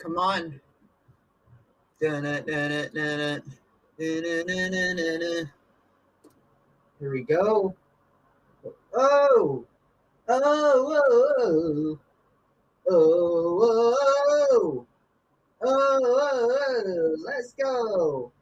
Come on. Here we go. Oh. Oh. Oh. Oh. Oh. Let's go.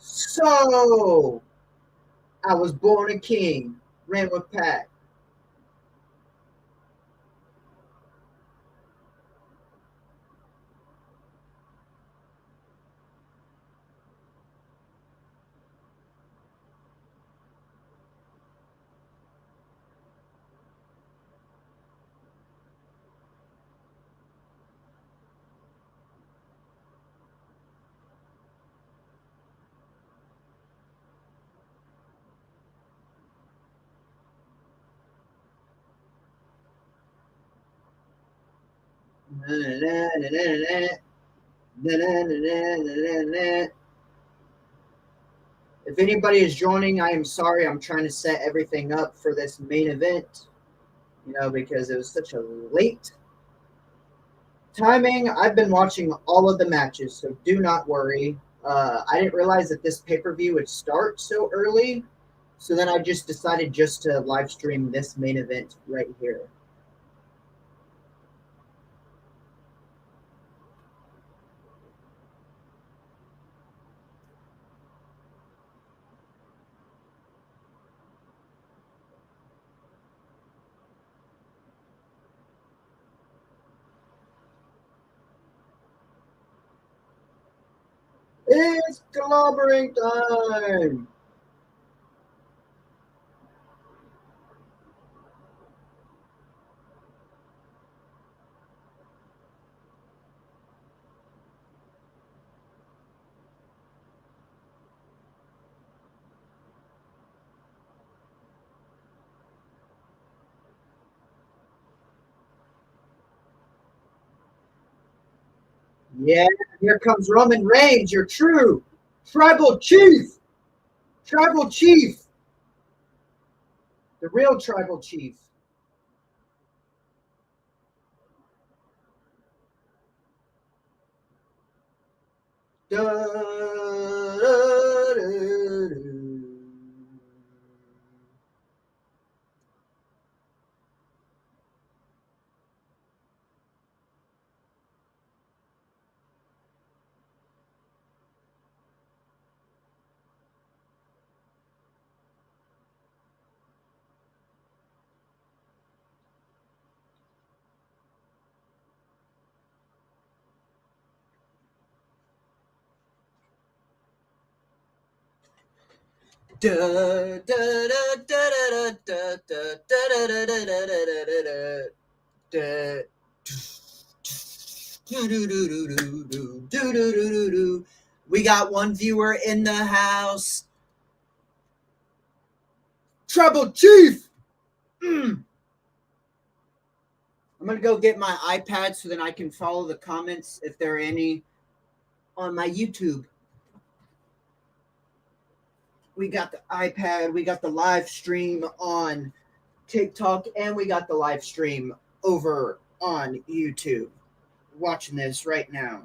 So, I was born a king, ran with Pat. If anybody is joining, I am sorry. I'm trying to set everything up for this main event, because it was such a late timing. I've been watching all of the matches, so do not worry. I didn't realize that this pay-per-view would start so early, so then I just decided just to live stream this main event right here. It's clobbering time! Yeah, here comes Roman Reigns, your true tribal chief. Tribal chief. The real tribal chief. Da, da, da, da. We got one viewer in the house. Trouble Chief! I'm going to go get my iPad so then I can follow the comments if there are any on my YouTube. We got the iPad, we got the live stream on TikTok, and we got the live stream over on YouTube. Watching this right now.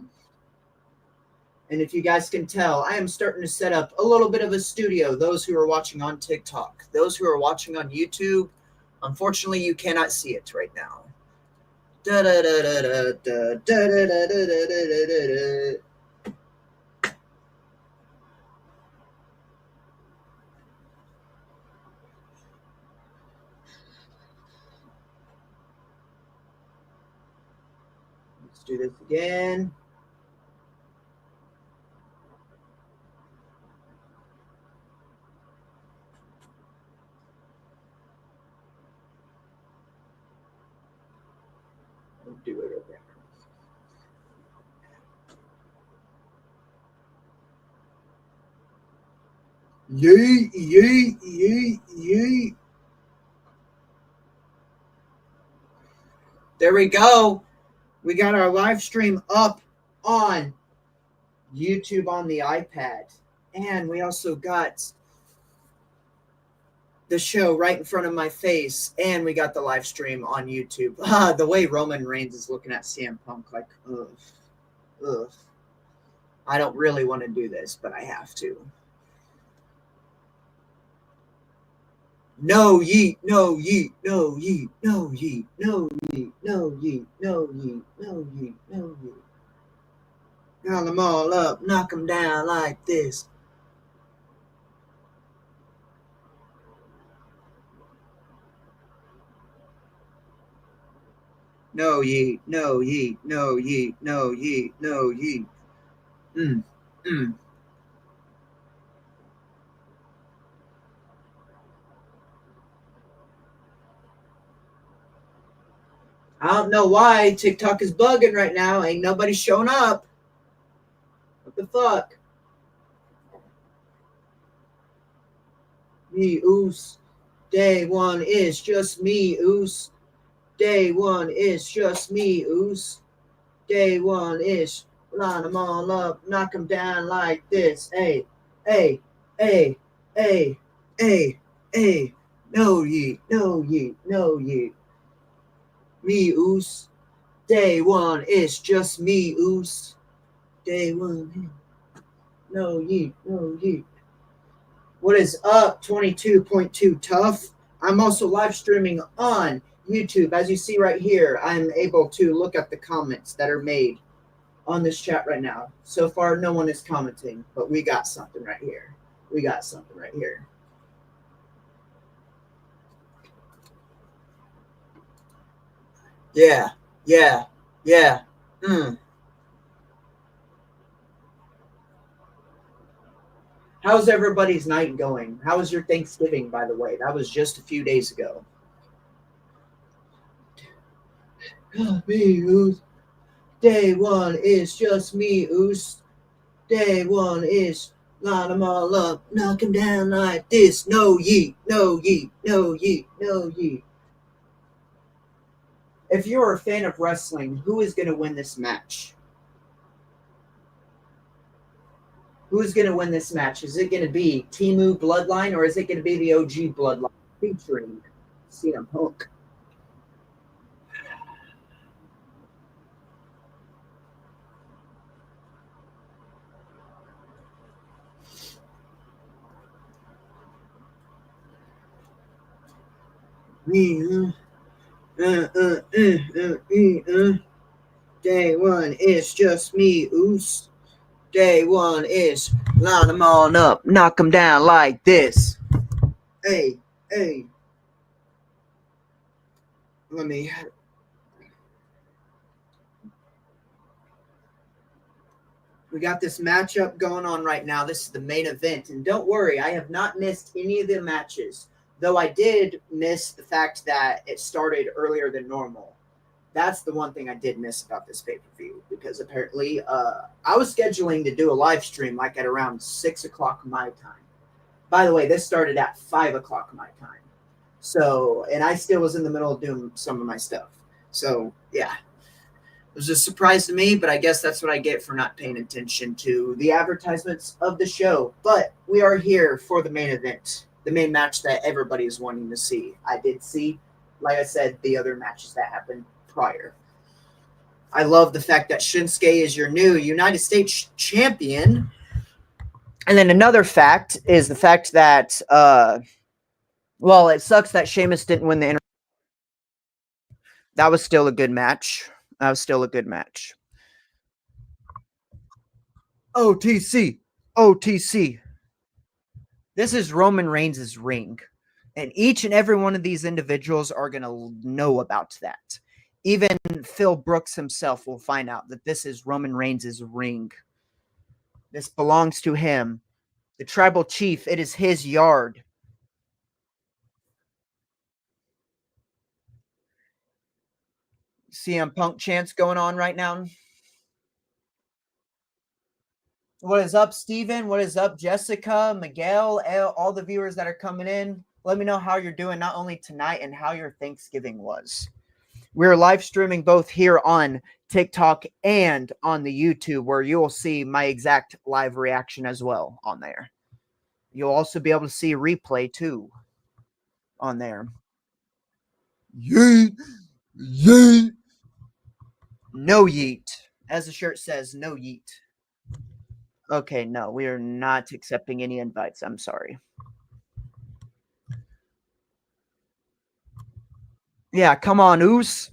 And if you guys can tell, I am starting to set up a little bit of a studio. Those who are watching on TikTok, those who are watching on YouTube, unfortunately, you cannot see it right now. Da da da da da da da da da da da da. do this again. We'll do it again. Yeet, yeet, yeet, yeet. There we go. We got our live stream up on YouTube on the iPad. And we also got the show right in front of my face. And we got the live stream on YouTube. The way Roman Reigns is looking at CM Punk, like, ugh. Ugh. I don't really want to do this, but I have to. No yeet, no yeet, no yeet, no yeet, no yeet, no yeet, no yeet, no yeet, no yeet. Count them all up, knock them down like this. No yeet, no yeet, no yeet, no yeet, no yeet. I don't know why TikTok is bugging right now. Ain't nobody showing up. What the fuck? Me, oos. Day one is just me, oos. Day one is just me, oos. Day one is line them all up, knock them down like this. Hey, hey, hey, hey, hey, hey. No yeet, no yeet, no yeet. Me, oos. Day one is just me, oos. Day one. No yeet, no yeet. What is up, 22.2 Tough? I'm also live streaming on YouTube. As you see right here, I'm able to look at the comments that are made on this chat right now. So far, no one is commenting, but we got something right here. We got something right here. Yeah, yeah, yeah. How's everybody's night going? How was your Thanksgiving, by the way? That was just a few days ago. Me, oos. Day one is just me, oos. Day one is line them all up, knock them down like this. No yeet, no yeet, no yeet, no yeet. If you're a fan of wrestling, who is going to win this match? Who's going to win this match? Is it going to be Timu Bloodline or is it going to be the OG Bloodline featuring CM Punk? Day one is just me, oos. Day one is line them all up, knock them down like this. Hey, hey. Let me. We got this matchup going on right now. This is the main event. And don't worry, I have not missed any of the matches. Though I did miss the fact that it started earlier than normal. That's the one thing I did miss about this pay-per-view. Because apparently I was scheduling to do a live stream like at around 6 o'clock my time. By the way, this started at 5 o'clock my time. So, and I still was in the middle of doing some of my stuff. So, yeah. It was a surprise to me, but I guess that's what I get for not paying attention to the advertisements of the show. But we are here for the main event, the main match that everybody is wanting to see. I did see, like I said, the other matches that happened prior. I love the fact that Shinsuke is your new United States champion. And then another fact is the fact that, well, it sucks that Sheamus didn't win the That was still a good match. That was still a good match. OTC. OTC. This is Roman Reigns' ring. And each and every one of these individuals are going to know about that. Even Phil Brooks himself will find out that this is Roman Reigns' ring. This belongs to him. The tribal chief, it is his yard. CM Punk chants going on right now. What is up, Steven? What is up, Jessica, Miguel, all the viewers that are coming in? Let me know how you're doing, not only tonight and how your Thanksgiving was. We're live streaming both here on TikTok and on the YouTube, where you will see my exact live reaction as well on there. You'll also be able to see a replay too on there. Yeet! Yeet! No yeet. As the shirt says, no yeet. Okay, no, we are not accepting any invites. I'm sorry. Yeah, come on, Oos.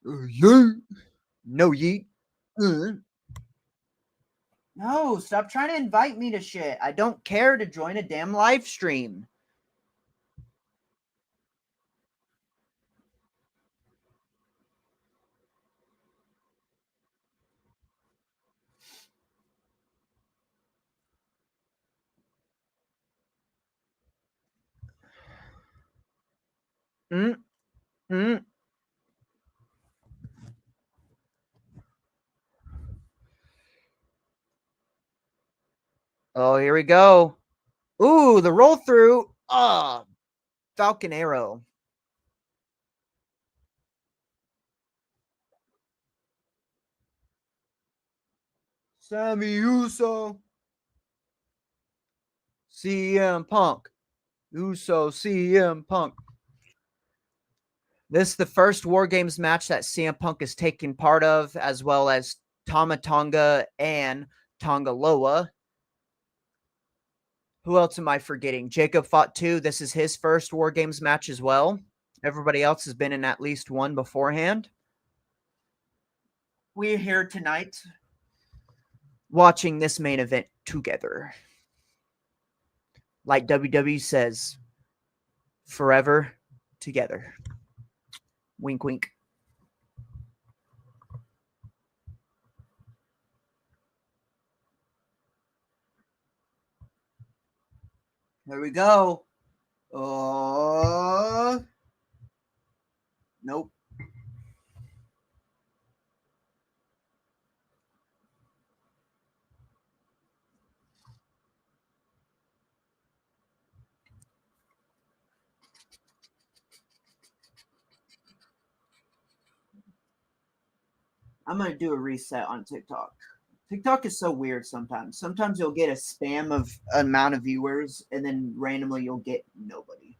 Yeet. No yeet. No, stop trying to invite me to shit. I don't care to join a damn live stream. Oh, here we go. Ooh, the roll through. Falcon Arrow. Sammy Uso. CM Punk. Uso, CM Punk. This is the first War Games match that CM Punk is taking part of, as well as Tama Tonga and Tonga Loa. Who else am I forgetting? Jacob fought too. This is his first War Games match as well. Everybody else has been in at least one beforehand. We're here tonight watching this main event together. Like WWE says, forever together. Wink, wink. There we go. Nope. I'm going to do a reset on TikTok. TikTok is so weird sometimes. Sometimes you'll get a spam of amount of viewers, and then randomly you'll get nobody.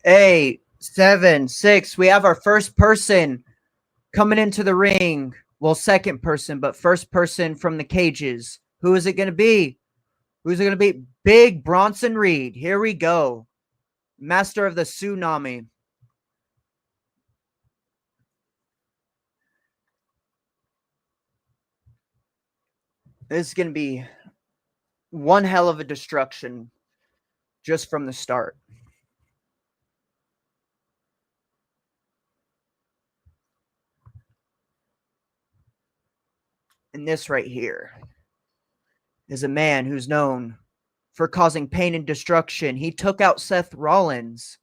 Eight, 7, 6. We have our first person coming into the ring. Well, second person, but first person from the cages. Who is it going to be? Who's it going to be? Big Bronson Reed. Here we go. Master of the Tsunami. This is going to be one hell of a destruction just from the start. And this right here is a man who's known for causing pain and destruction. He took out Seth Rollins.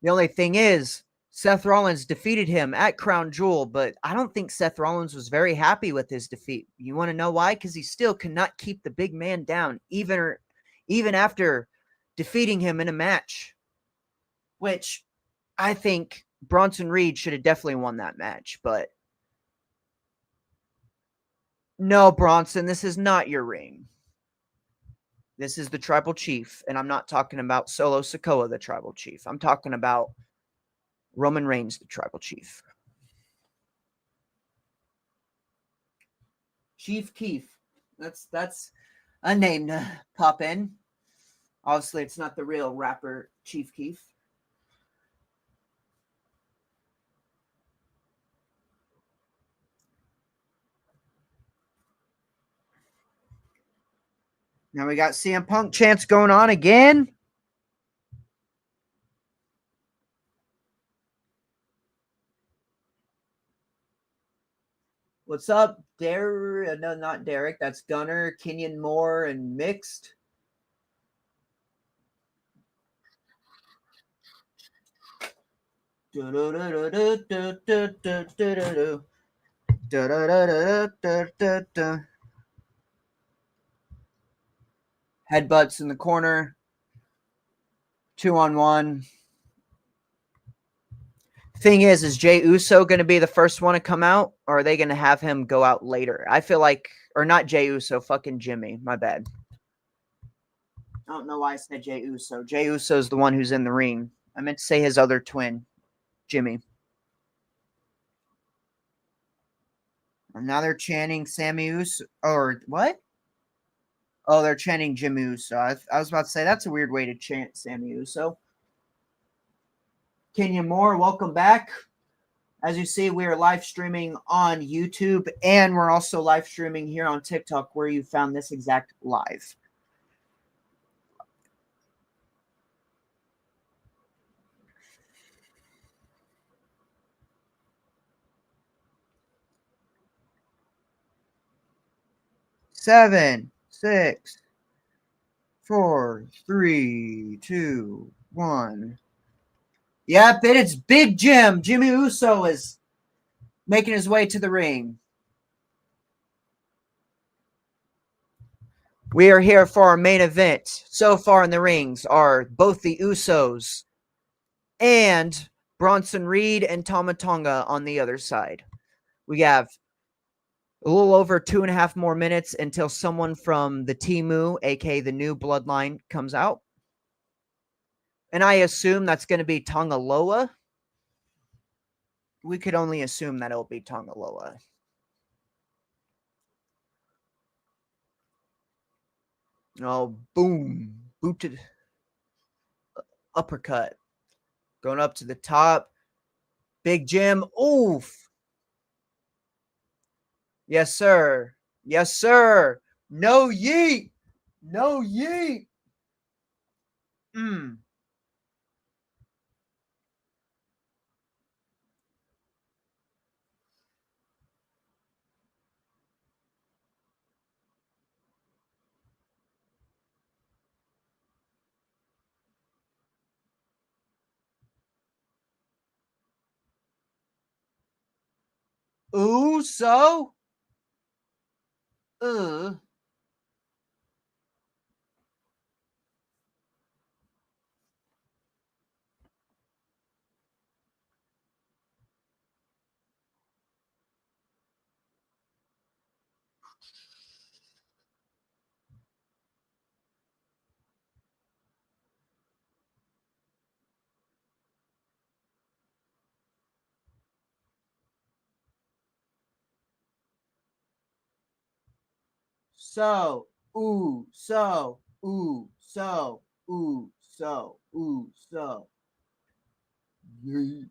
The only thing is, Seth Rollins defeated him at Crown Jewel, but I don't think Seth Rollins was very happy with his defeat. You want to know why? Because he still cannot keep the big man down, even after defeating him in a match, which I think Bronson Reed should have definitely won that match, but no, Bronson, this is not your ring. This is the Tribal Chief, and I'm not talking about Solo Sikoa, the Tribal Chief. I'm talking about Roman Reigns, the Tribal Chief. Chief Keef. That's a name to pop in. Obviously, it's not the real rapper Chief Keef. Now we got CM Punk chants going on again. What's up, Derek? No, not Derek. That's Gunner, Kenyon Moore, and Mixed. Headbutts in the corner. 2-on-1. Thing is Jey Uso going to be the first one to come out, or are they going to have him go out later? I feel like, or not Jey Uso, fucking Jimmy. My bad. I don't know why I said Jey Uso. Jey Uso is the one who's in the ring. I meant to say his other twin, Jimmy. And now they're chanting Sammy Uso, or what? Oh, they're chanting Jimmy Uso. I was about to say, that's a weird way to chant Sammy Uso. Kenyon Moore, welcome back. As you see, we are live streaming on YouTube, and we're also live streaming here on TikTok, where you found this exact live. Seven, 6, 4, 3, 2, 1. Yep, it is Big Jim. Jimmy Uso is making his way to the ring. We are here for our main event. So far in the rings are both the Usos and Bronson Reed and Tama Tonga on the other side. We have a little over 2.5 more minutes until someone from the Timu, aka the new Bloodline, comes out. And I assume that's going to be Tonga Loa. We could only assume that it'll be Tonga Loa. Oh, boom. Booted. Uppercut. Going up to the top. Big Jim. Oof. Yes, sir. Yes, sir. No yeet. No yeet. Mm. Ooh, so? So. Ooh, so. Ooh, so. Ooh, so. Ooh, so. Yeet.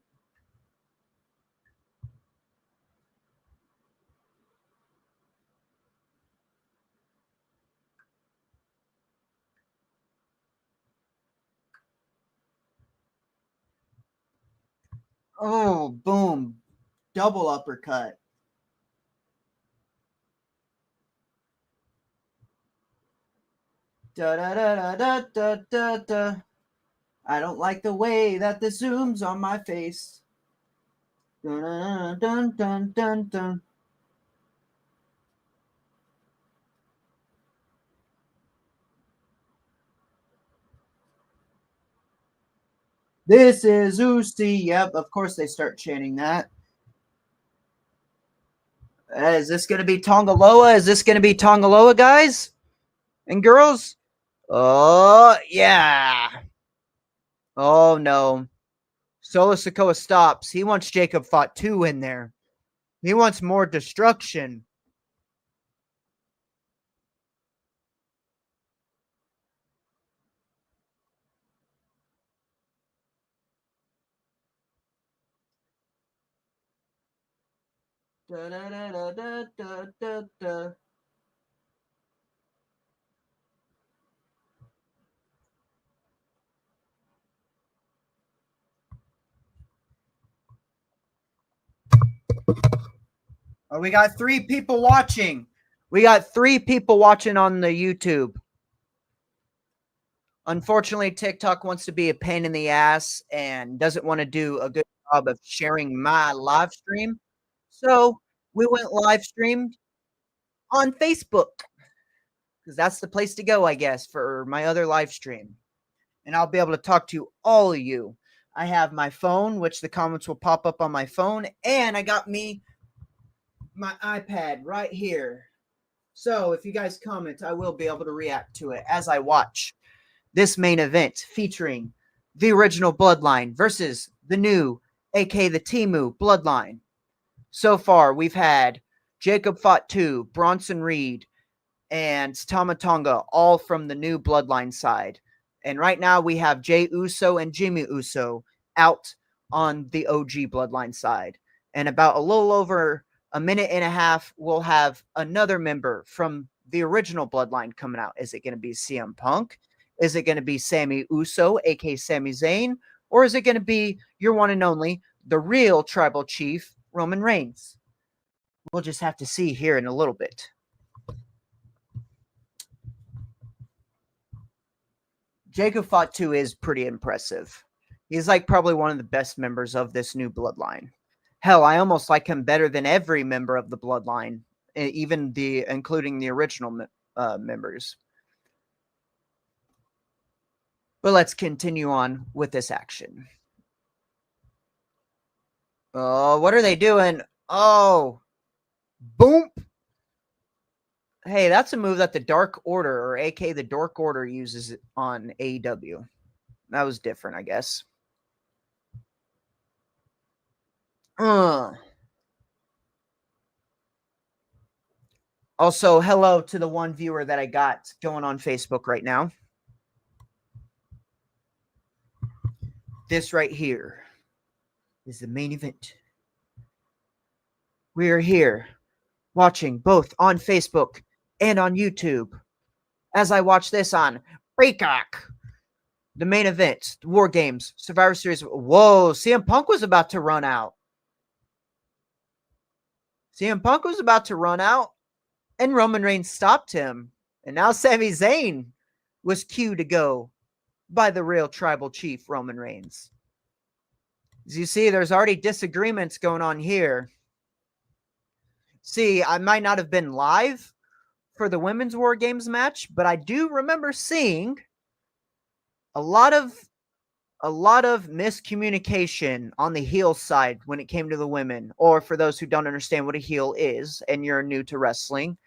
Oh, boom. Double uppercut. Da da da da da da da. I don't like the way that this zooms on my face. Dun dun dun dun dun dun. This is Uzi. Yep, of course they start chanting that. Is this going to be Tongaloa? Is this going to be Tongaloa, guys and girls? Oh, yeah. Oh, no. Solo Sikoa stops. He wants Jacob Fought 2 in there. He wants more destruction. Da, da, da, da, da, da, da. Oh, we got 3 people watching. We got 3 people watching on the YouTube. Unfortunately, TikTok wants to be a pain in the ass and doesn't want to do a good job of sharing my live stream. So we went live streamed on Facebook because that's the place to go, I guess, for my other live stream. And I'll be able to talk to all of you. I have my phone, which the comments will pop up on my phone, and I got me my iPad right here. So if you guys comment, I will be able to react to it as I watch this main event featuring the original Bloodline versus the new, aka the Timu Bloodline. So far, we've had Jacob Fought 2, Bronson Reed, and Tama Tonga, all from the new Bloodline side. And right now we have Jey Uso and Jimmy Uso out on the OG Bloodline side. And about a little over a minute and a half, we'll have another member from the original Bloodline coming out. Is it going to be CM Punk? Is it going to be Sami Uso, aka Sami Zayn? Or is it going to be your one and only, the real tribal chief, Roman Reigns? We'll just have to see here in a little bit. Jacob Fought 2 is pretty impressive. He's like probably one of the best members of this new Bloodline. Hell, I almost like him better than every member of the Bloodline, even including the original members. But let's continue on with this action. Oh, what are they doing? Oh, boom. Hey, that's a move that the Dark Order, or aka the Dark Order, uses on AEW. That was different, I guess. Also, hello to the one viewer that I got going on Facebook right now. This right here is the main event. We are here watching both on Facebook and on YouTube. As I watch this on Peacock, the main event, the War Games, Survivor Series. Whoa, CM Punk was about to run out. CM Punk was about to run out, and Roman Reigns stopped him. And now Sami Zayn was cued to go by the real tribal chief, Roman Reigns. As you see, there's already disagreements going on here. See, I might not have been live for the Women's War Games match, but I do remember seeing a lot of miscommunication on the heel side when it came to the women, or for those who don't understand what a heel is and you're new to wrestling,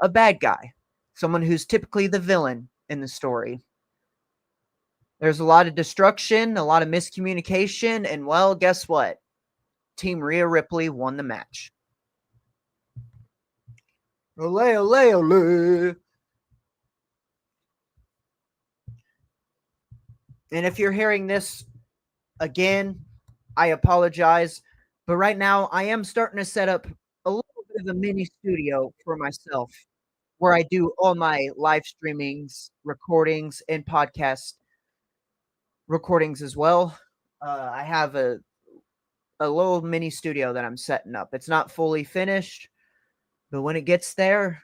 a bad guy, someone who's typically the villain in the story. There's a lot of destruction, a lot of miscommunication, and well, guess what? Team Rhea Ripley won the match. Ole, ole, ole. And if you're hearing this again, I apologize. But right now, I am starting to set up a little bit of a mini studio for myself where I do all my live streamings, recordings, and podcast recordings as well. I have a little mini studio that I'm setting up. It's not fully finished, but when it gets there,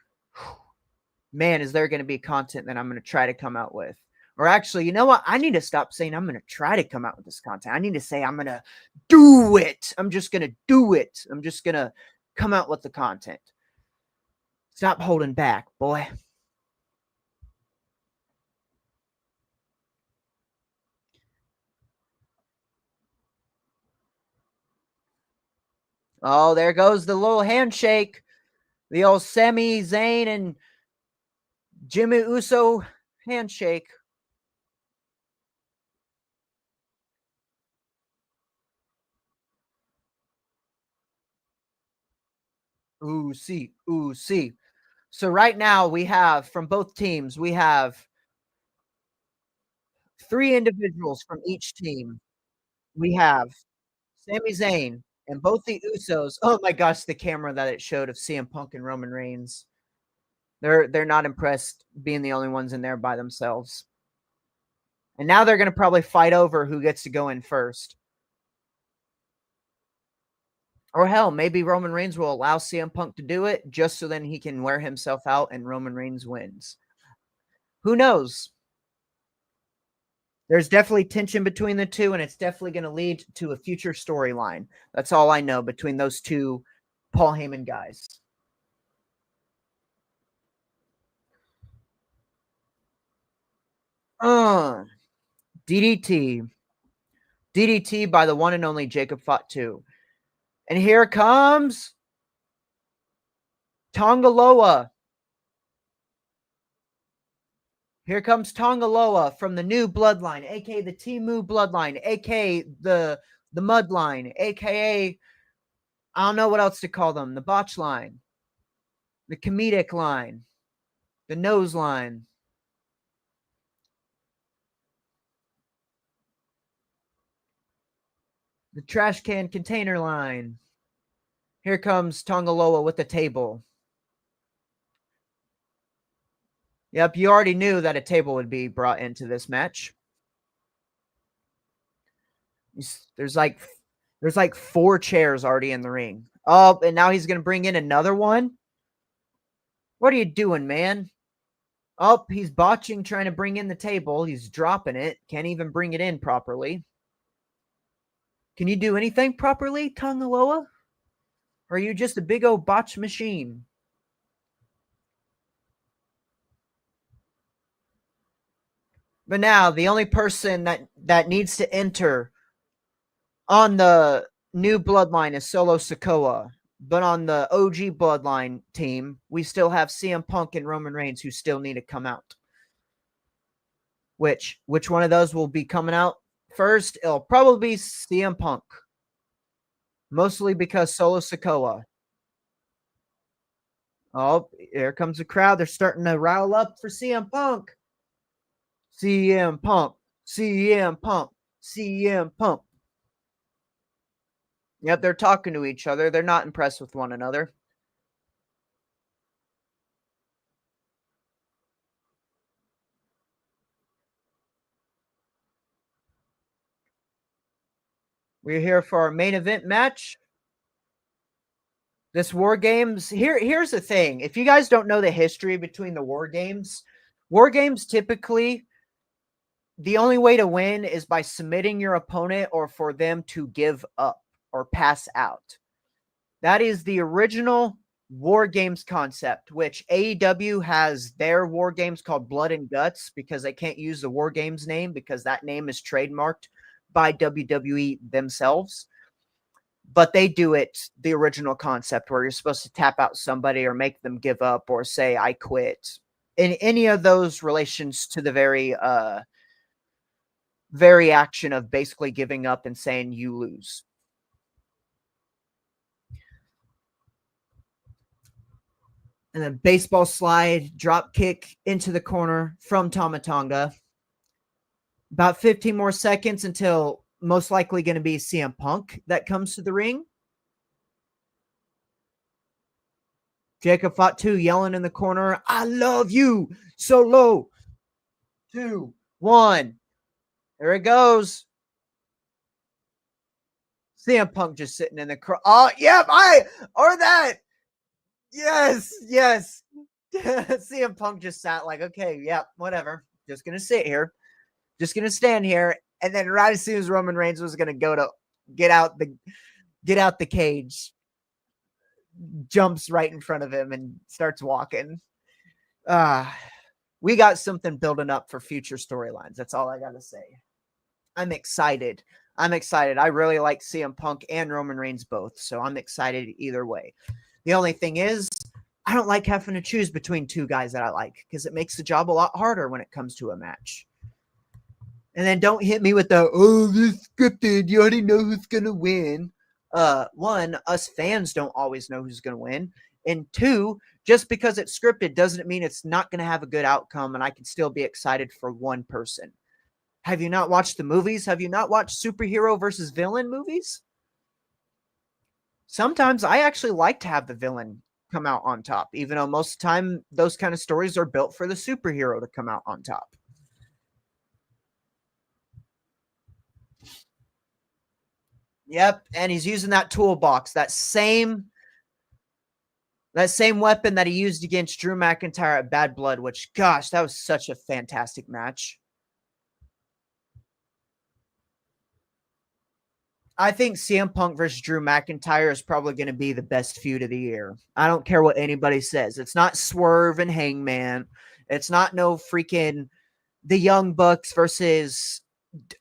man, is there going to be content that I'm going to try to come out with. Or actually, you know what? I need to stop saying I'm going to try to come out with this content. I need to say I'm going to do it. I'm just going to do it. I'm just going to come out with the content. Stop holding back, boy. Oh, there goes the little handshake. The old Sami Zayn and Jimmy Uso handshake. Ooh, see. Ooh, see. So right now we have, from both teams, we have 3 individuals from each team. We have Sami Zayn and both the Usos. Oh my gosh, the camera that it showed of CM Punk and Roman Reigns. They're not impressed being the only ones in there by themselves. And now they're going to probably fight over who gets to go in first. Or hell, maybe Roman Reigns will allow CM Punk to do it just so then he can wear himself out and Roman Reigns wins. Who knows? There's definitely tension between the two, and it's definitely going to lead to a future storyline. That's all I know between those two Paul Heyman guys. DDT. DDT by the one and only Jacob Fatu. And here comes Tongaloa. Here comes Tongaloa from the new bloodline, aka the Timu bloodline, aka the Mud line, aka I don't know what else to call them. The botch line, the comedic line, the nose line. The trash can container line. Here comes Tongaloa with the table. Yep, you already knew that a table would be brought into this match. There's like 4 chairs already in the ring. Oh, and now he's going to bring in another one. What are you doing, man? Oh, he's botching trying to bring in the table. He's dropping it. Can't even bring it in properly. Can you do anything properly, Tongaloa? Or are you just a big old botch machine? But now, the only person that needs to enter on the new bloodline is Solo Sikoa. But on the OG bloodline team, we still have CM Punk and Roman Reigns who still need to come out. Which one of those will be coming out first? It'll probably be CM Punk. Mostly because Solo Sikoa. Oh, here comes the crowd. They're starting to rile up for CM Punk. CM Punk. CM Punk. CM Punk. Yep, they're talking to each other. They're not impressed with one another. We're here for our main event match. This War Games, here's the thing. If you guys don't know the history between the War Games typically, the only way to win is by submitting your opponent or for them to give up or pass out. That is the original War Games concept, which AEW has their War Games called Blood and Guts because they can't use the War Games name because that name is trademarked by WWE themselves. But they do it the original concept where you're supposed to tap out somebody or make them give up or say, I quit. In any of those relations to the very action of basically giving up and saying you lose. And then baseball slide, drop kick into the corner from Tama Tonga. About 15 more seconds until most likely going to be CM Punk that comes to the ring. Jacob Fatu yelling in the corner, I love you, Solo. 2, 1. There it goes. CM Punk just sitting in the crowd. Oh, yep, or that. Yes. CM Punk just sat like, okay, yep, whatever. Just going to sit here. Just going to stand here. And then right as soon as Roman Reigns was going to go to get out the cage, jumps right in front of him and starts walking. We got something building up for future storylines. That's all I got to say. I'm excited. I'm excited. I really like CM Punk and Roman Reigns both, so I'm excited either way. The only thing is, I don't like having to choose between two guys that I like because it makes the job a lot harder when it comes to a match. And then don't hit me with the, oh, this scripted. You already know who's going to win. One, us fans don't always know who's going to win. And two, just because it's scripted doesn't mean it's not going to have a good outcome and I can still be excited for one person. Have you not watched the movies? Have you not watched superhero versus villain movies? Sometimes I actually like to have the villain come out on top, even though most of the time those kind of stories are built for the superhero to come out on top. Yep, and he's using that toolbox, that same weapon that he used against Drew McIntyre at Bad Blood, which, gosh, that was such a fantastic match. I think CM Punk versus Drew McIntyre is probably going to be the best feud of the year. I don't care what anybody says. It's not Swerve and Hangman. It's not no freaking the Young Bucks versus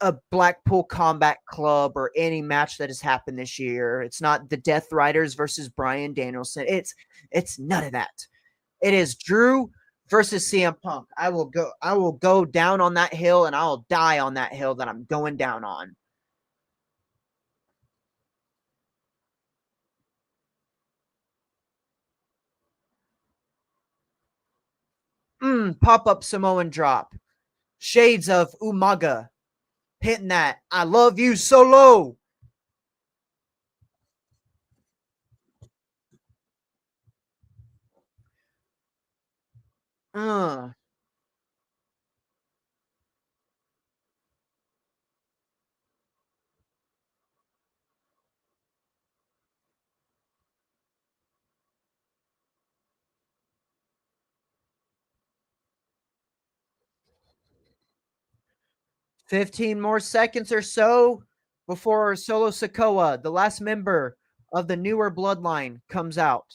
a Blackpool Combat Club or any match that has happened this year. It's not the Death Riders versus Bryan Danielson. It's none of that. It is Drew versus CM Punk. I will go down on that hill and I'll die on that hill that I'm going down on. Pop-up Samoan drop. Shades of Umaga. Hitting that. I love you, Solo. 15 more seconds or so before Solo Sikoa, the last member of the newer bloodline, comes out.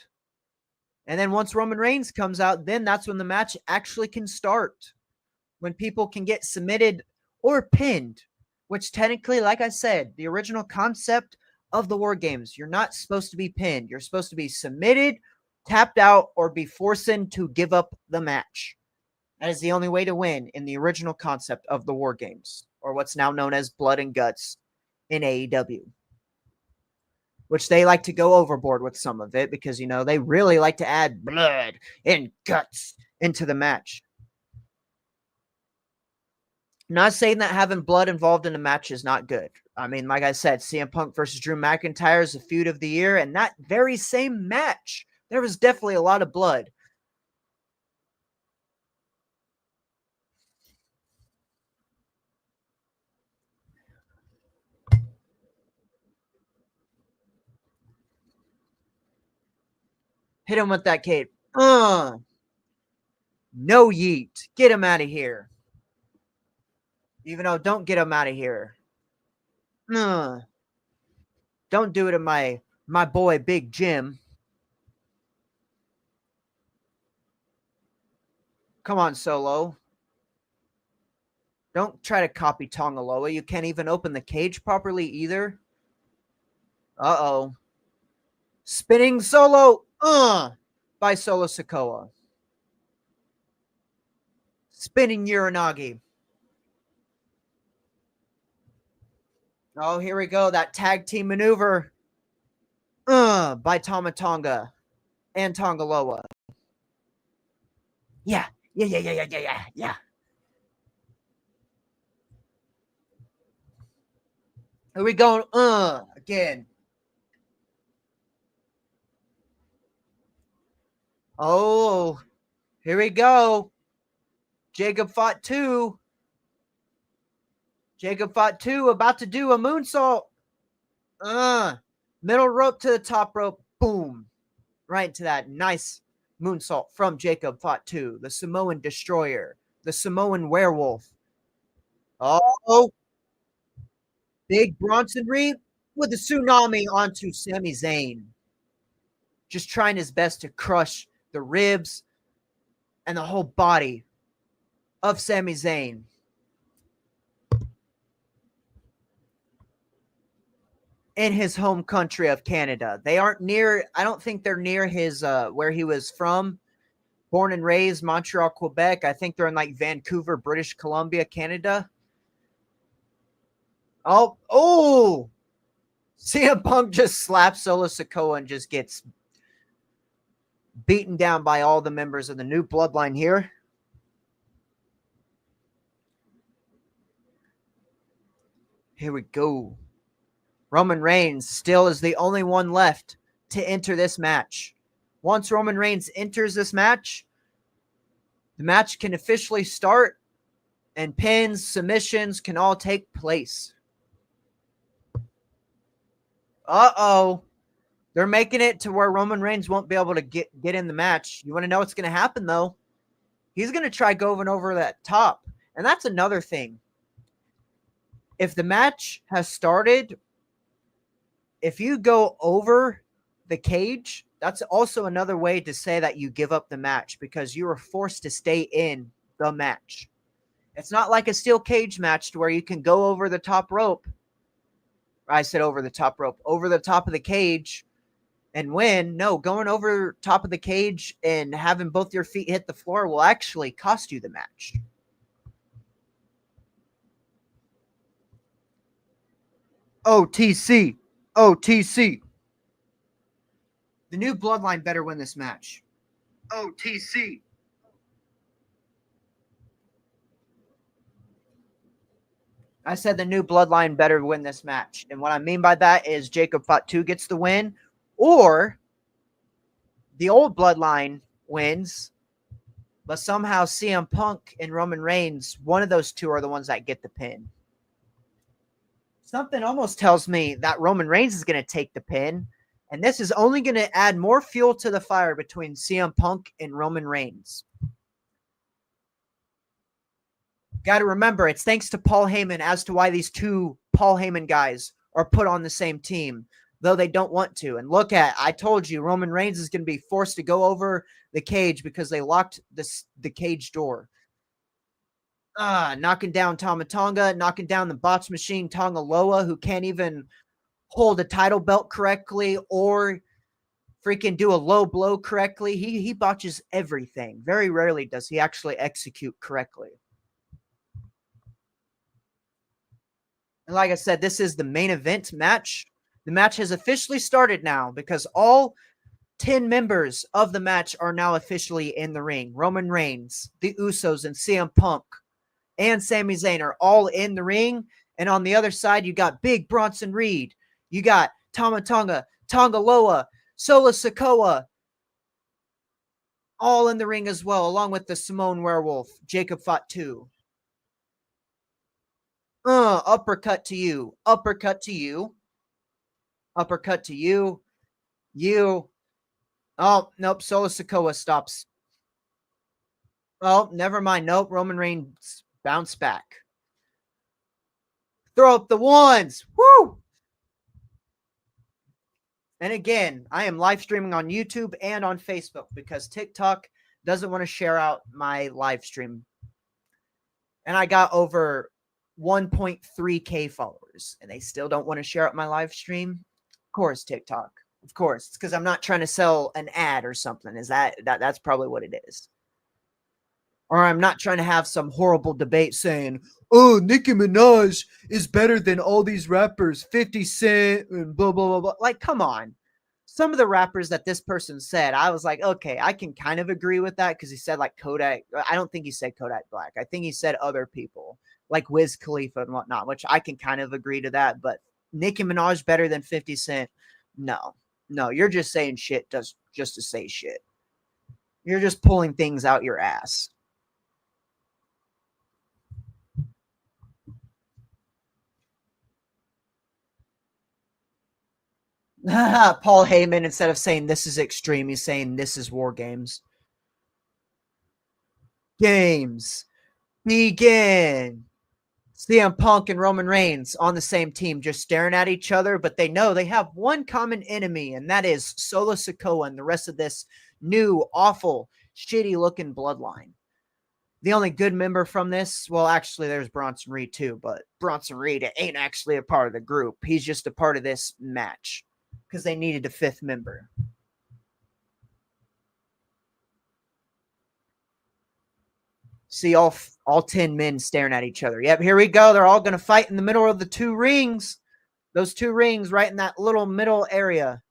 And then once Roman Reigns comes out, then that's when the match actually can start. When people can get submitted or pinned, which technically, like I said, the original concept of the War Games, you're not supposed to be pinned. You're supposed to be submitted, tapped out, or be forced to give up the match. That is the only way to win in the original concept of the War Games, or what's now known as Blood and Guts in AEW. Which they like to go overboard with some of it because, you know, they really like to add blood and guts into the match. Not saying that having blood involved in a match is not good. I mean, like I said, CM Punk versus Drew McIntyre is the feud of the year, and that very same match, there was definitely a lot of blood. Hit him with that cape. No yeet. Get him out of here. Even though, don't get him out of here. Don't do it to my boy Big Jim. Come on, Solo. Don't try to copy Tongaloa. You can't even open the cage properly either. Uh-oh. Spinning Solo. By Solo Sikoa. Spinning Uranagi. Oh, here we go. That tag team maneuver. By Tama Tonga and Tongaloa. Yeah. Yeah. Here we go. Again. Oh, here we go. Jacob fought two. About to do a moonsault. Middle rope to the top rope. Boom. Right into that nice moonsault from Jacob Fatu, the Samoan Destroyer, the Samoan Werewolf. Oh, big Bronson Reed with a tsunami onto Sami Zayn. Just trying his best to crush the ribs and the whole body of Sami Zayn. in his home country of Canada. They aren't near, I don't think they're near his where he was from. Born and raised Montreal, Quebec. I think they're in like Vancouver, British Columbia, Canada. Oh, CM Punk just slaps Solo Sikoa and just gets beaten down by all the members of the new bloodline here. Here we go. Roman Reigns still is the only one left to enter this match. Once Roman Reigns enters this match, the match can officially start and pins, submissions can all take place. Uh-oh. They're making it to where Roman Reigns won't be able to get in the match. You want to know what's going to happen, though? He's going to try going over that top. And that's another thing. If the match has started, if you go over the cage, that's also another way to say that you give up the match because you are forced to stay in the match. It's not like a steel cage match to where you can go over the top rope. I said over the top rope, over the top of the cage and win. No, going over top of the cage and having both your feet hit the floor will actually cost you the match. OTC. OTC. The new bloodline better win this match. OTC. I said the new bloodline better win this match. And what I mean by that is Jacob Fatu gets the win, or the old bloodline wins, but somehow CM Punk and Roman Reigns, one of those two are the ones that get the pin. Something almost tells me that Roman Reigns is going to take the pin, and this is only going to add more fuel to the fire between CM Punk and Roman Reigns. Got to remember, it's thanks to Paul Heyman as to why these two Paul Heyman guys are put on the same team, though they don't want to. And look at, I told you, Roman Reigns is going to be forced to go over the cage because they locked the cage door. Knocking down Tama Tonga, knocking down the botch machine Tonga Loa, who can't even hold a title belt correctly or freaking do a low blow correctly. He botches everything. Very rarely does he actually execute correctly. And like I said, this is the main event match. The match has officially started now because all 10 members of the match are now officially in the ring. Roman Reigns, the Usos, and CM Punk and Sami Zayn are all in the ring. And on the other side, you got Big Bronson Reed. You got Tama Tonga, Tonga Loa, Solo Sikoa, all in the ring as well, along with the Samoan Werewolf, Jacob Fatu. Uppercut to you. Uppercut to you. Uppercut to you. You. Oh, nope. Solo Sikoa stops. Oh, never mind. Nope. Roman Reigns bounce back. Throw up the ones. Woo! And again, I am live streaming on YouTube and on Facebook because TikTok doesn't want to share out my live stream. And I got over 1.3K followers, and they still don't want to share out my live stream. Of course, TikTok. Of course. It's because I'm not trying to sell an ad or something. That's probably what it is. Or I'm not trying to have some horrible debate saying, oh, Nicki Minaj is better than all these rappers, 50 Cent and blah, blah, blah, blah. Like, come on. Some of the rappers that this person said, I was like, okay, I can kind of agree with that because he said like Kodak. I don't think he said Kodak Black. I think he said other people like Wiz Khalifa and whatnot, which I can kind of agree to that. But Nicki Minaj better than 50 Cent? No, you're just saying shit just to say shit. You're just pulling things out your ass. Paul Heyman, instead of saying this is extreme, he's saying this is war games. Games begin. CM Punk and Roman Reigns on the same team, just staring at each other, but they know they have one common enemy, and that is Solo Sikoa and the rest of this new, awful, shitty-looking bloodline. The only good member from this, well, actually, there's Bronson Reed too, but Bronson Reed ain't actually a part of the group. He's just a part of this match because they needed a fifth member. See all 10 men staring at each other. Yep, here we go. They're all going to fight in the middle of the two rings. Those two rings right in that little middle area.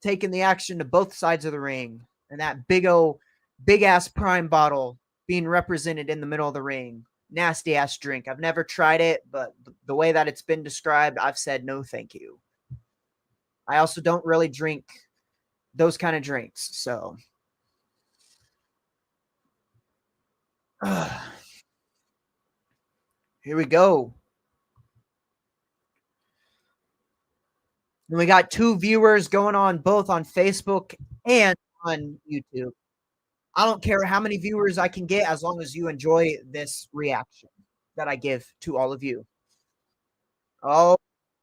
Taking the action to both sides of the ring. And that big ass prime bottle being represented in the middle of the ring. Nasty ass drink. I've never tried it, but the way that it's been described, I've said no thank you. I also don't really drink those kind of drinks, so here we go. And we got 2 viewers going on both on Facebook and on YouTube. I don't care how many viewers I can get as long as you enjoy this reaction that I give to all of you. Oh,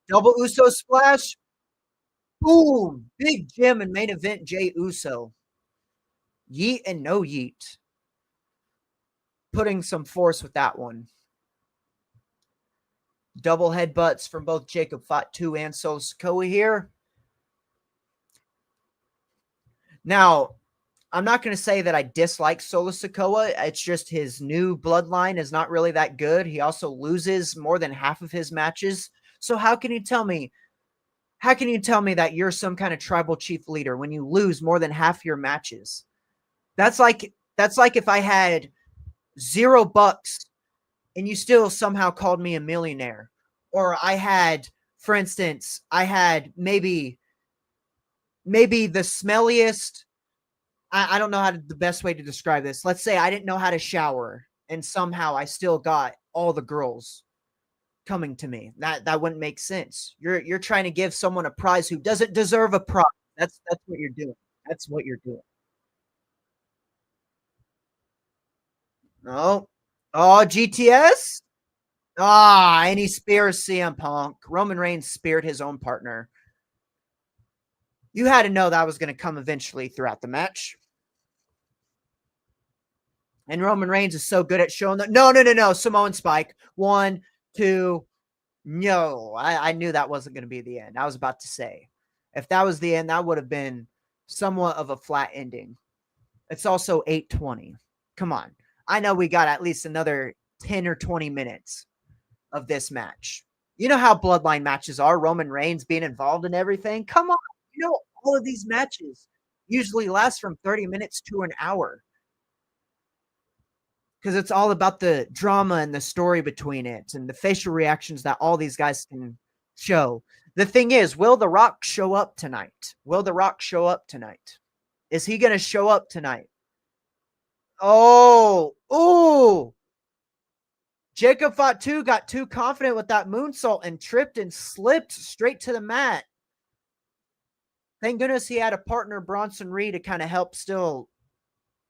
double Uso splash. Boom. Big Jim and main event Jey Uso. Yeet and no yeet. Putting some force with that one. Double headbutts from both Jacob Fatu and Solo Sikoa here. Now, I'm not going to say that I dislike Solo Sikoa. It's just his new bloodline is not really that good. He also loses more than half of his matches. So how can you tell me? How can you tell me that you're some kind of tribal chief leader when you lose more than half your matches? That's like if I had $0 and you still somehow called me a millionaire. Or I had, for instance, I had maybe the smelliest, I don't know how the best way to describe this. Let's say I didn't know how to shower and somehow I still got all the girls coming to me. That wouldn't make sense. You're trying to give someone a prize who doesn't deserve a prize. That's what you're doing. That's what you're doing. Oh, GTS. And he spears CM Punk. Roman Reigns speared his own partner. You had to know that was going to come eventually throughout the match. And Roman Reigns is so good at showing that. No. Samoan Spike. 1, 2. No, I knew that wasn't going to be the end. I was about to say, if that was the end, that would have been somewhat of a flat ending. It's also 8:20. Come on. I know we got at least another 10 or 20 minutes of this match. You know how bloodline matches are, Roman Reigns being involved in everything. Come on. You know, all of these matches usually last from 30 minutes to an hour. Because it's all about the drama and the story between it and the facial reactions that all these guys can show. The thing is, will The Rock show up tonight? Will The Rock show up tonight? Is he going to show up tonight? Oh, ooh. Jacob Fatu got too confident with that moonsault and tripped and slipped straight to the mat. Thank goodness he had a partner, Bronson Reed, to kind of help still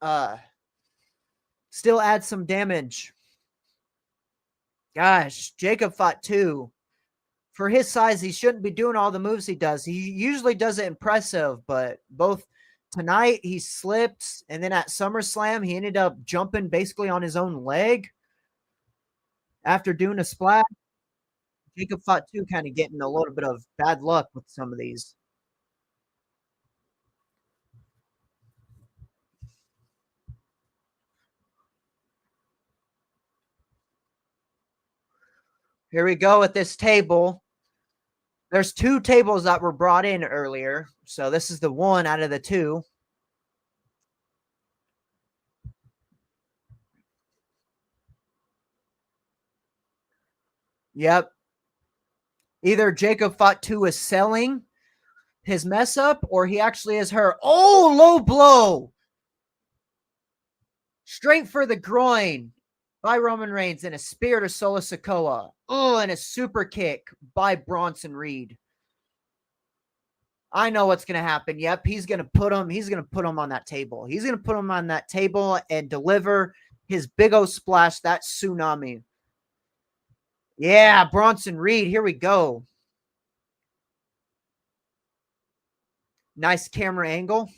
add some damage. Gosh, Jacob Fatu, for his size, he shouldn't be doing all the moves he does. He usually does it impressive, but both tonight he slipped, and then at SummerSlam, he ended up jumping basically on his own leg after doing a splash. Jacob Fatu kind of getting a little bit of bad luck with some of these. Here we go at this table. There's 2 tables that were brought in earlier. So this is the one out of the 2. Yep. Either Jacob Fatu is selling his mess up or he actually is hurt. Oh, low blow. Straight for the groin by Roman Reigns and a spear to Solo Sikoa. Oh, and a super kick by Bronson Reed. I know what's going to happen. Yep, he's going to put him on that table. He's going to put him on that table and deliver his big O splash, that tsunami. Yeah, Bronson Reed, here we go. Nice camera angle.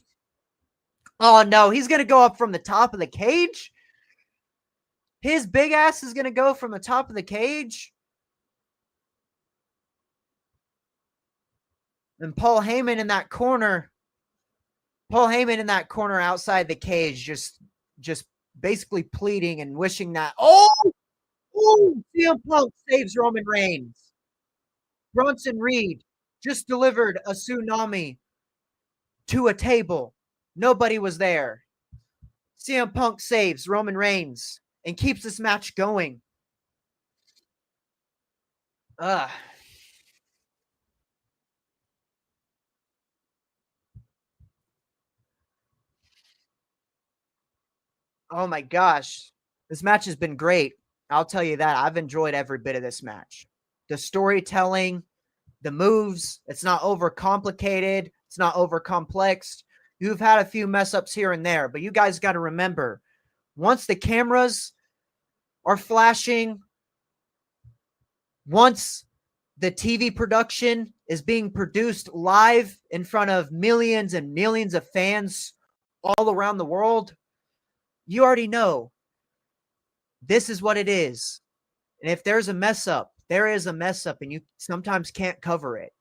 Oh, no. He's going to go up from the top of the cage? His big ass is going to go from the top of the cage? And Paul Heyman in that corner outside the cage, just basically pleading and wishing that. Oh, CM Punk saves Roman Reigns. Bronson Reed just delivered a tsunami to a table. Nobody was there. CM Punk saves Roman Reigns and keeps this match going. Ugh. Oh my gosh. This match has been great. I'll tell you that. I've enjoyed every bit of this match. The storytelling, the moves, it's not over complicated, it's not over complex. You've had a few mess ups here and there, but you guys got to remember, once the cameras are flashing, once the TV production is being produced live in front of millions and millions of fans all around the world, you already know this is what it is. And if there's a mess up, there is a mess up, and you sometimes can't cover it.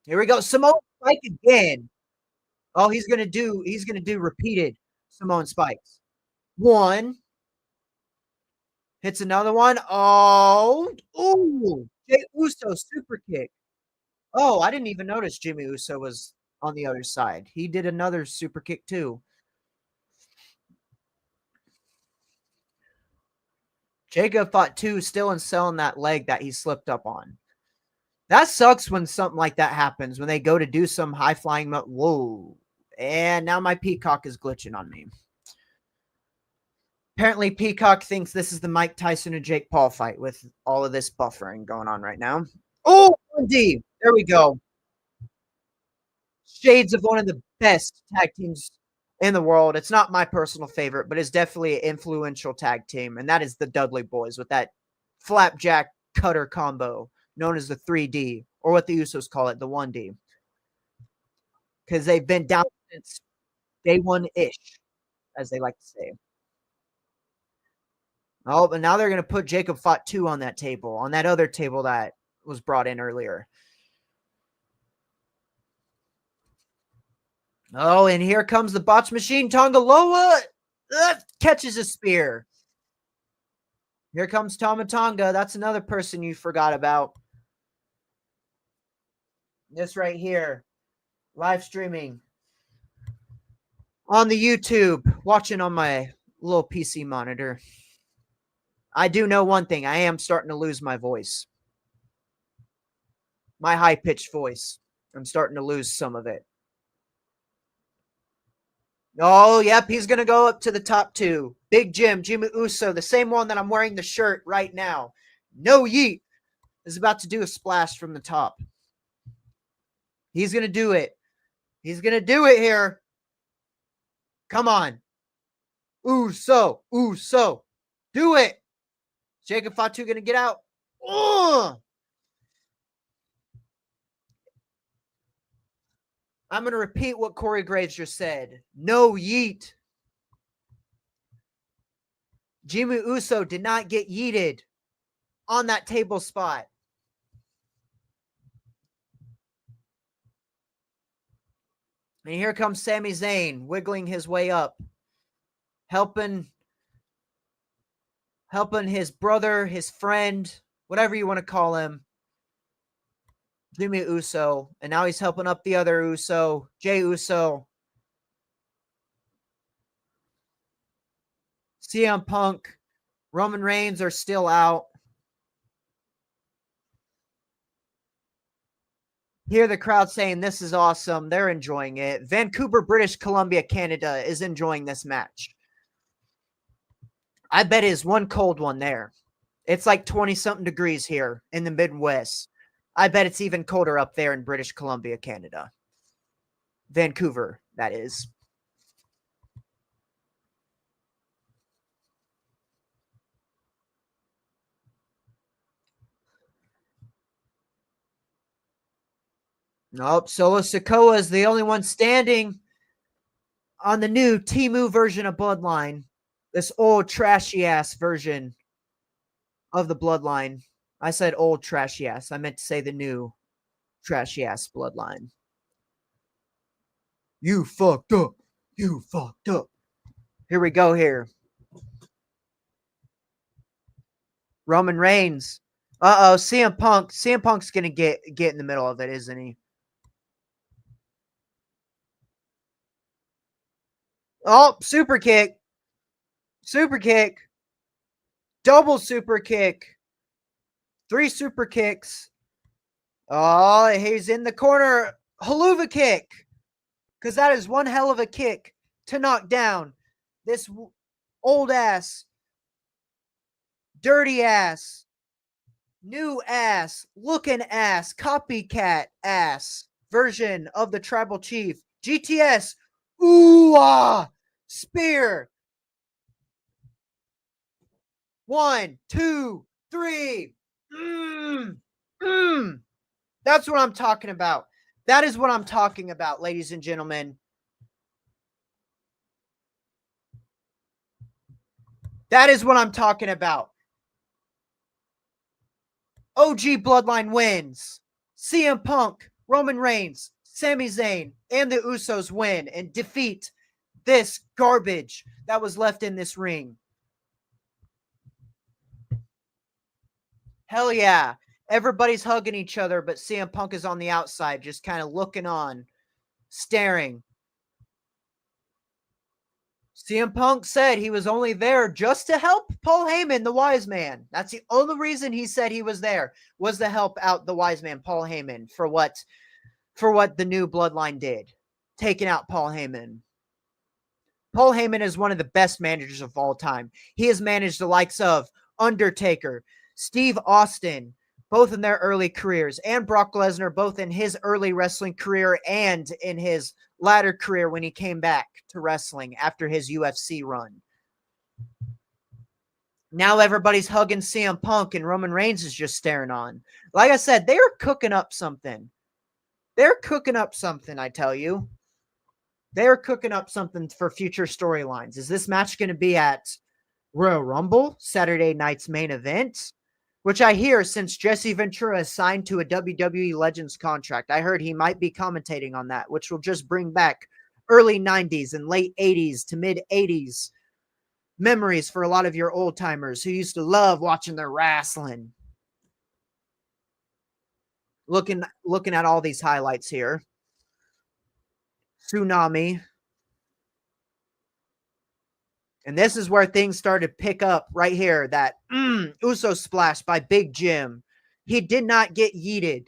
Here we go. Samoan Spike again. Oh, he's gonna do repeated Samoan spikes. One. Hits another one. Oh, ooh. Jey Uso super kick. Oh, I didn't even notice Jimmy Uso was on the other side. He did another super kick too. Jacob Fatu still in selling that leg that he slipped up on. That sucks when something like that happens, when they go to do some high flying. Whoa. And now my Peacock is glitching on me. Apparently, Peacock thinks this is the Mike Tyson and Jake Paul fight with all of this buffering going on right now. Oh, indeed. There we go. Shades of one of the best tag teams in the world. It's not my personal favorite, but it's definitely an influential tag team, and that is the Dudley Boys with that flapjack cutter combo known as the 3D, or what the Usos call it, the 1D. Because they've been down since day one-ish, as they like to say. Oh, but now they're going to put Jacob Fatu on that table, on that other table that was brought in earlier. Oh, and here comes the botch machine. Tongaloa catches a spear. Here comes Tama Tonga. That's another person you forgot about. This right here. Live streaming on the YouTube. Watching on my little PC monitor. I do know one thing. I am starting to lose my voice. My high-pitched voice. I'm starting to lose some of it. Oh, yep, he's going to go up to the top two. Big Jim, Jimmy Uso, the same one that I'm wearing the shirt right now. No Yeet is about to do a splash from the top. He's going to do it. He's going to do it here. Come on. Uso. Do it. Jacob Fatu going to get out. Oh! I'm going to repeat what Corey Graves just said. No Yeet. Jimmy Uso did not get yeeted on that table spot. And here comes Sami Zayn, wiggling his way up, helping his brother, his friend, whatever you want to call him, Jimmy Uso. And now he's helping up the other Uso, Jey Uso. CM Punk, Roman Reigns are still out. Hear the crowd saying this is awesome. They're enjoying it. Vancouver, British Columbia, Canada is enjoying this match. I bet it is one cold one there. It's like 20-something degrees here in the Midwest. I bet it's even colder up there in British Columbia, Canada. Vancouver, that is. Nope, Solo Sikoa is the only one standing. on the new Temu version of Bloodline, this old trashy ass version of the Bloodline. I said old trashy ass. I meant to say the new trashy ass Bloodline. You fucked up. You fucked up. Here we go here. Roman Reigns. Uh-oh, CM Punk. CM Punk's going to get in the middle of it, isn't he? Oh, super kick. Super kick. Double super kick. 3 super kicks. Oh, he's in the corner. Haluva kick. Because that is one hell of a kick to knock down this old ass, dirty ass, new ass, looking ass, copycat ass version of the Tribal Chief. GTS. Ooh, ah, spear. 1, 2, 3. That's what I'm talking about. That is what I'm talking about, ladies and gentlemen. That is what I'm talking about. OG Bloodline wins. CM Punk, Roman Reigns, Sami Zayn, and the Usos win and defeat this garbage that was left in this ring. Hell yeah. Everybody's hugging each other, but CM Punk is on the outside, just kind of looking on, staring. CM Punk said he was only there just to help Paul Heyman, the wise man. That's the only reason he said he was there, was to help out the wise man, Paul Heyman, for what the new Bloodline did, taking out Paul Heyman. Paul Heyman is one of the best managers of all time. He has managed the likes of Undertaker, Steve Austin, both in their early careers, and Brock Lesnar, both in his early wrestling career and in his latter career when he came back to wrestling after his UFC run. Now everybody's hugging CM Punk and Roman Reigns is just staring on. Like I said, they're cooking up something. They're cooking up something, I tell you. They're cooking up something for future storylines. Is this match going to be at Royal Rumble, Saturday night's main event? Which I hear, since Jesse Ventura is signed to a WWE Legends contract, I heard he might be commentating on that, which will just bring back early 90s and late 80s to mid 80s memories for a lot of your old timers who used to love watching their wrestling. Looking at all these highlights here. Tsunami. And this is where things started to pick up right here. That Uso splash by Big Jim. He did not get yeeted.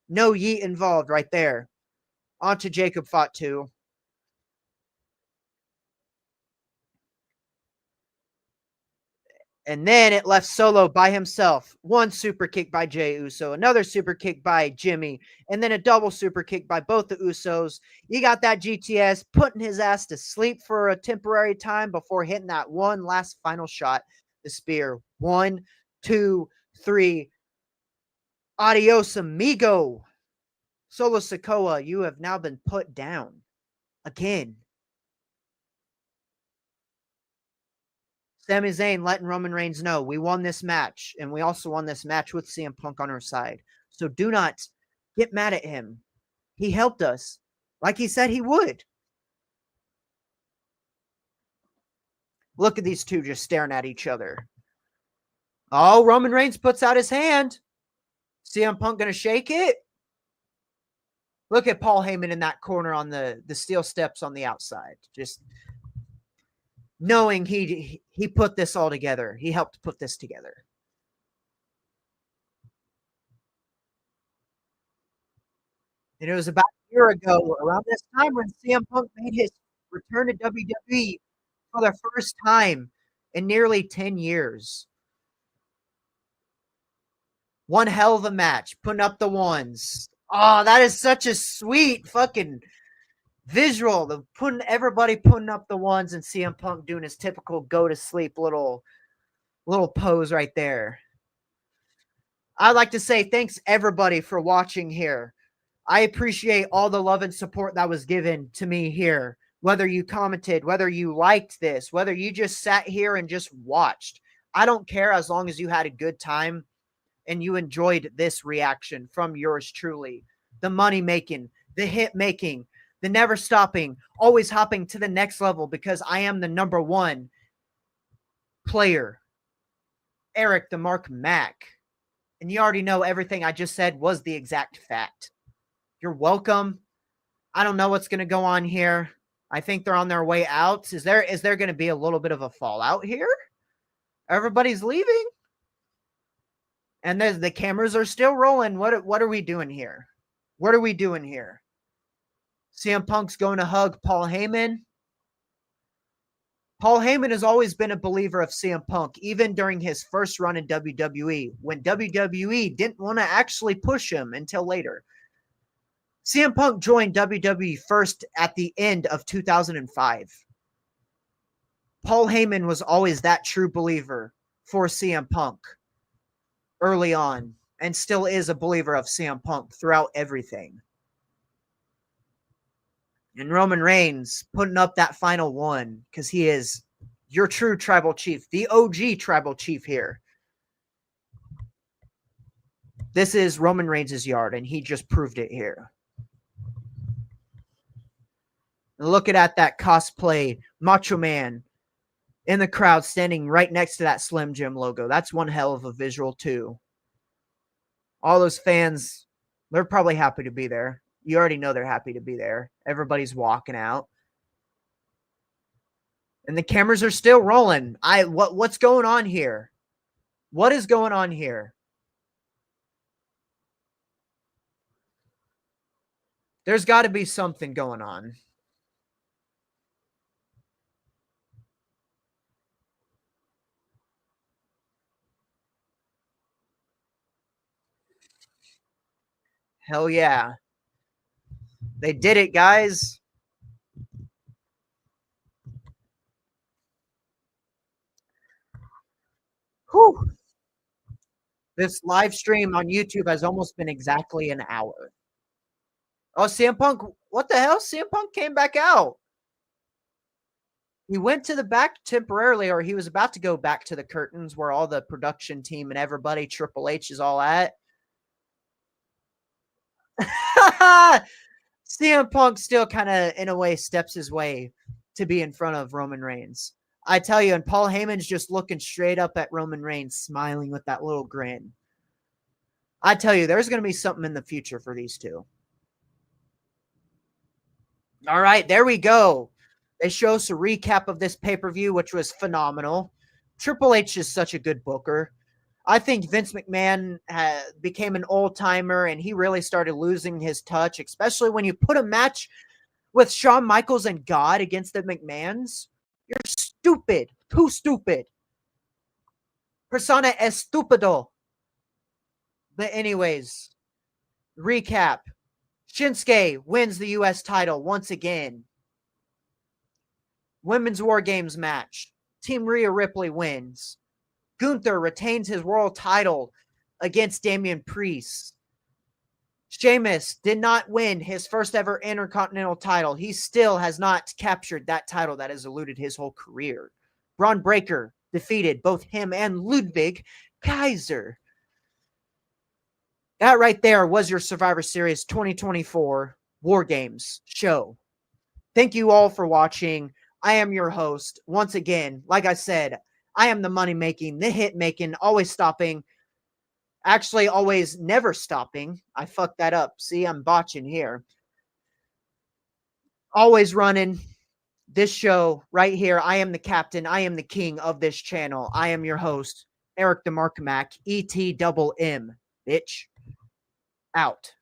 No yeet involved right there. On to Jacob Fatu. And then it left Solo by himself. One super kick by Jey Uso, another super kick by Jimmy, and then a double super kick by both the Usos. You got that GTS putting his ass to sleep for a temporary time before hitting that one last final shot, the spear. 1, 2, 3. Adios, amigo. Solo Sikoa, you have now been put down again. Sami Zayn letting Roman Reigns know we won this match, and we also won this match with CM Punk on our side. So do not get mad at him. He helped us like he said he would. Look at these two just staring at each other. Oh, Roman Reigns puts out his hand. CM Punk going to shake it? Look at Paul Heyman in that corner on the steel steps on the outside. Just knowing he put this all together. He helped put this together. And it was about a year ago, around this time, when CM Punk made his return to WWE for the first time in nearly 10 years. One hell of a match, putting up the ones. Oh, that is such a sweet fucking visual. Everybody putting up the ones and CM Punk doing his typical go to sleep little pose right there. I'd like to say thanks everybody for watching here. I appreciate all the love and support that was given to me here whether you commented, whether you liked this, whether you just sat here and just watched. I don't care as long as you had a good time and you enjoyed this reaction from yours truly. The money making, the hit making, the never stopping, always hopping to the next level because I am the number one player, Eric the Mark Mack. And you already know everything I just said was the exact fact. You're welcome. I don't know what's going to go on here. I think they're on their way out. Is there going to be a little bit of a fallout here? Everybody's leaving. And the cameras are still rolling. What are we doing here? What are we doing here? CM Punk's going to hug Paul Heyman. Paul Heyman has always been a believer of CM Punk, even during his first run in WWE, when WWE didn't want to actually push him until later. CM Punk joined WWE first at the end of 2005. Paul Heyman was always that true believer for CM Punk early on, and still is a believer of CM Punk throughout everything. And Roman Reigns putting up that final one because he is your true tribal chief, the OG tribal chief here. This is Roman Reigns' yard, and he just proved it here. Looking at that cosplay Macho Man in the crowd standing right next to that Slim Jim logo. That's one hell of a visual too. All those fans, they're probably happy to be there. You already know they're happy to be there. Everybody's walking out. And the cameras are still rolling. What's going on here? What is going on here? There's got to be something going on. Hell yeah. They did it, guys. Whew. This live stream on YouTube has almost been exactly an hour. Oh, CM Punk. What the hell? CM Punk came back out. He went to the back temporarily, or he was about to go back to the curtains where all the production team and everybody, Triple H, is all at. CM Punk still kind of, in a way, steps his way to be in front of Roman Reigns. I tell you, and Paul Heyman's just looking straight up at Roman Reigns, smiling with that little grin. I tell you, there's going to be something in the future for these two. All right, there we go. They show us a recap of this pay-per-view, which was phenomenal. Triple H is such a good booker. I think Vince McMahon became an old-timer, and he really started losing his touch, especially when you put a match with Shawn Michaels and God against the McMahons. You're stupid. Too stupid. Persona estupido. But anyways, recap. Shinsuke wins the U.S. title once again. Women's War Games match. Team Rhea Ripley wins. Gunther retains his world title against Damian Priest. Sheamus did not win his first ever Intercontinental title. He still has not captured that title that has eluded his whole career. Braun Breaker defeated both him and Ludwig Kaiser. That right there was your Survivor Series 2024 War Games show. Thank you all for watching. I am your host. Once again, like I said, I am the money making, the hit making, always stopping. Actually, always never stopping. I fucked that up. See, I'm botching here. Always running this show right here. I am the captain. I am the king of this channel. I am your host, Eric the Mark Mack, ETMM, bitch. Out.